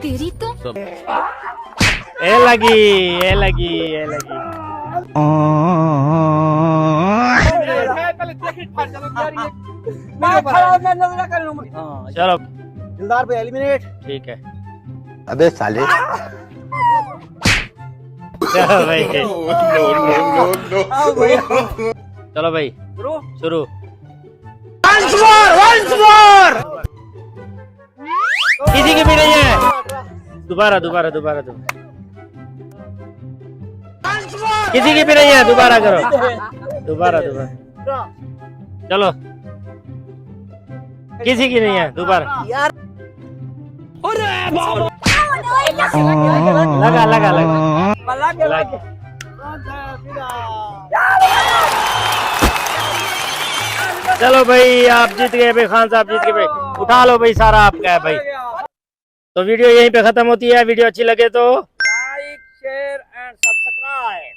तेरी तो ये लगी ये लगी ये लगी। चलो दिलदार पे एलिमिनेट। ठीक है। अबे साले चलो भाई आओ भैया चलो भाई शुरू। किसी की भी नहीं है। दोबारा दोबारा दोबारा दोबारा। किसी की भी नहीं है। दोबारा करो दोबारा दोबारा। चलो किसी की नहीं है। दोबारा यार लगा लगा लगा लगा चलो भाई आप जीत गए भाई। खान साहब जीत गए भाई। उठा लो भाई सारा आपका है भाई। तो वीडियो यहीं पे खत्म होती है। वीडियो अच्छी लगे तो लाइक शेयर एंड सब्सक्राइब।